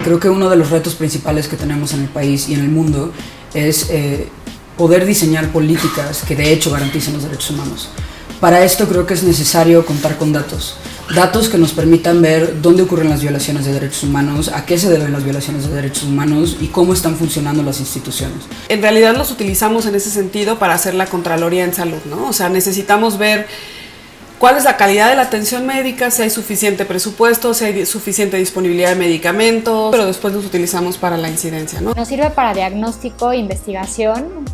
Creo que uno de los retos principales que tenemos en el país y en el mundo es poder diseñar políticas que de hecho garanticen los derechos humanos. Para esto creo que es necesario contar con datos. Datos que nos permitan ver dónde ocurren las violaciones de derechos humanos, a qué se deben las violaciones de derechos humanos y cómo están funcionando las instituciones. En realidad los utilizamos en ese sentido para hacer la Contraloría en Salud, ¿no? O sea, necesitamos ver cuál es la calidad de la atención médica, si hay suficiente presupuesto, si hay suficiente disponibilidad de medicamentos, pero después los utilizamos para la incidencia, ¿no? Nos sirve para diagnóstico, investigación,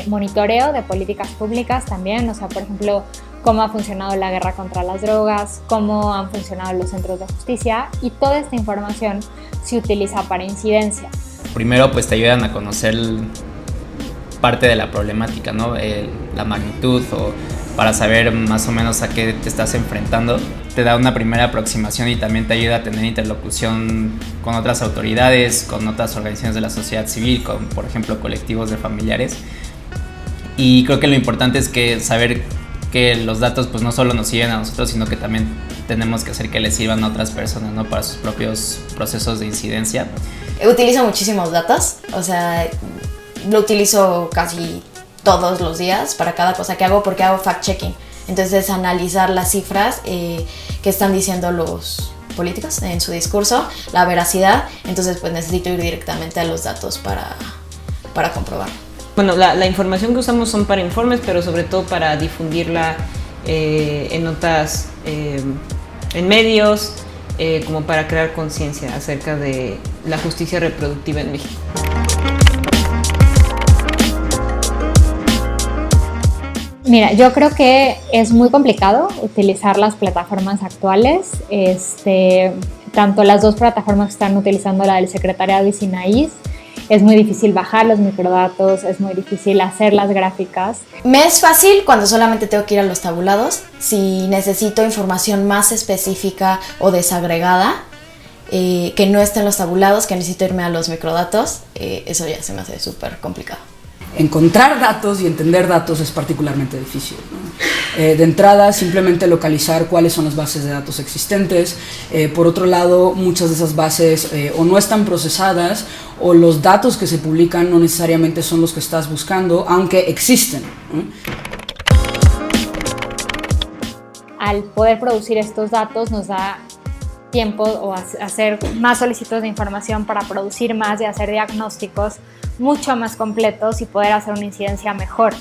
monitoreo de políticas públicas también, o sea, por ejemplo, cómo ha funcionado la guerra contra las drogas, cómo han funcionado los centros de justicia, y toda esta información se utiliza para incidencia. Primero, pues te ayudan a conocer parte de la problemática, ¿no? La magnitud, o para saber más o menos a qué te estás enfrentando. Te da una primera aproximación y también te ayuda a tener interlocución con otras autoridades, con otras organizaciones de la sociedad civil, con, por ejemplo, colectivos de familiares. Y creo que lo importante es que saber que los datos pues no solo nos sirven a nosotros, sino que también tenemos que hacer que les sirvan a otras personas, ¿no? Para sus propios procesos de incidencia. Utilizo muchísimos datos, o sea, lo utilizo casi todos los días para cada cosa que hago, porque hago fact-checking. Entonces, analizar las cifras que están diciendo los políticos en su discurso, la veracidad. Entonces, pues necesito ir directamente a los datos para comprobarlo. Bueno, la información que usamos son para informes, pero sobre todo para difundirla en notas, en medios, como para crear conciencia acerca de la justicia reproductiva en México. Mira, yo creo que es muy complicado utilizar las plataformas actuales, tanto las dos plataformas que están utilizando, la del Secretariado y Sinaís. Es muy difícil bajar los microdatos, es muy difícil hacer las gráficas. Me es fácil cuando solamente tengo que ir a los tabulados. Si necesito información más específica o desagregada, que no esté en los tabulados, que necesito irme a los microdatos, eso ya se me hace súper complicado. Encontrar datos y entender datos es particularmente difícil, ¿no? De entrada, simplemente localizar cuáles son las bases de datos existentes. Por otro lado, muchas de esas bases o no están procesadas, o los datos que se publican no necesariamente son los que estás buscando, aunque existen, ¿no? Al poder producir estos datos nos da tiempo o hacer más solicitudes de información para producir más y hacer diagnósticos mucho más completos y poder hacer una incidencia mejor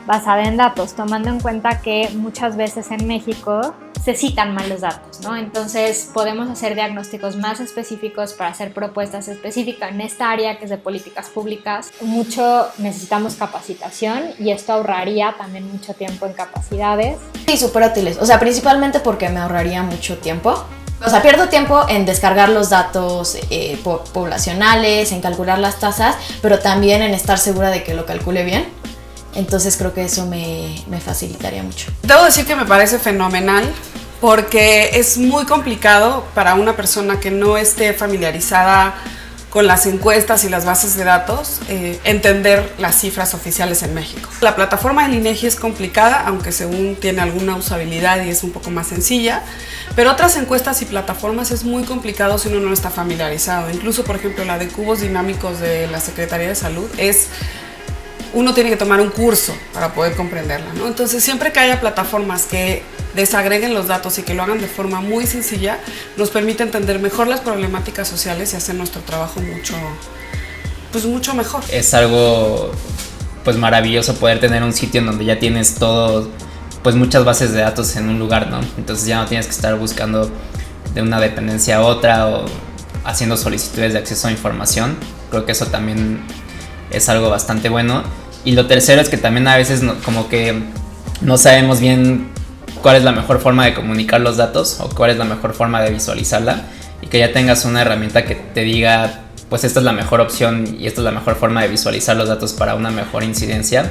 basada en datos, tomando en cuenta que muchas veces en México se citan mal los datos, ¿no? Entonces podemos hacer diagnósticos más específicos para hacer propuestas específicas en esta área que es de políticas públicas. Mucho necesitamos capacitación y esto ahorraría también mucho tiempo en capacidades. Sí, súper útiles, o sea, principalmente porque me ahorraría mucho tiempo. O sea, pierdo tiempo en descargar los datos poblacionales, en calcular las tasas, pero también en estar segura de que lo calcule bien. Entonces creo que eso me facilitaría mucho. Debo decir que me parece fenomenal porque es muy complicado para una persona que no esté familiarizada con las encuestas y las bases de datos, entender las cifras oficiales en México. La plataforma del INEGI es complicada, aunque según tiene alguna usabilidad y es un poco más sencilla, pero otras encuestas y plataformas es muy complicado si uno no está familiarizado. Incluso, por ejemplo, la de cubos dinámicos de la Secretaría de Salud uno tiene que tomar un curso para poder comprenderla, ¿no? Entonces, siempre que haya plataformas que desagreguen los datos y que lo hagan de forma muy sencilla, nos permite entender mejor las problemáticas sociales y hacer nuestro trabajo mucho mejor. Es algo pues maravilloso poder tener un sitio en donde ya tienes todo, pues muchas bases de datos en un lugar, ¿no? Entonces ya no tienes que estar buscando de una dependencia a otra o haciendo solicitudes de acceso a información. Creo que eso también es algo bastante bueno. Y lo tercero es que también a veces como que no sabemos bien cuál es la mejor forma de comunicar los datos o cuál es la mejor forma de visualizarla, y que ya tengas una herramienta que te diga pues esta es la mejor opción y esta es la mejor forma de visualizar los datos para una mejor incidencia,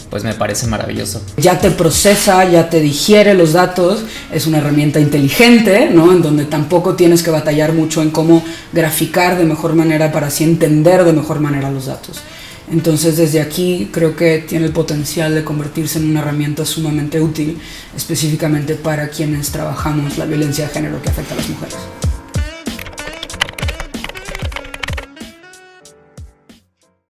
pues me parece maravilloso. Ya te procesa, ya te digiere los datos, es una herramienta inteligente, ¿no? En donde tampoco tienes que batallar mucho en cómo graficar de mejor manera para así entender de mejor manera los datos. Entonces, desde aquí creo que tiene el potencial de convertirse en una herramienta sumamente útil, específicamente para quienes trabajamos la violencia de género que afecta a las mujeres.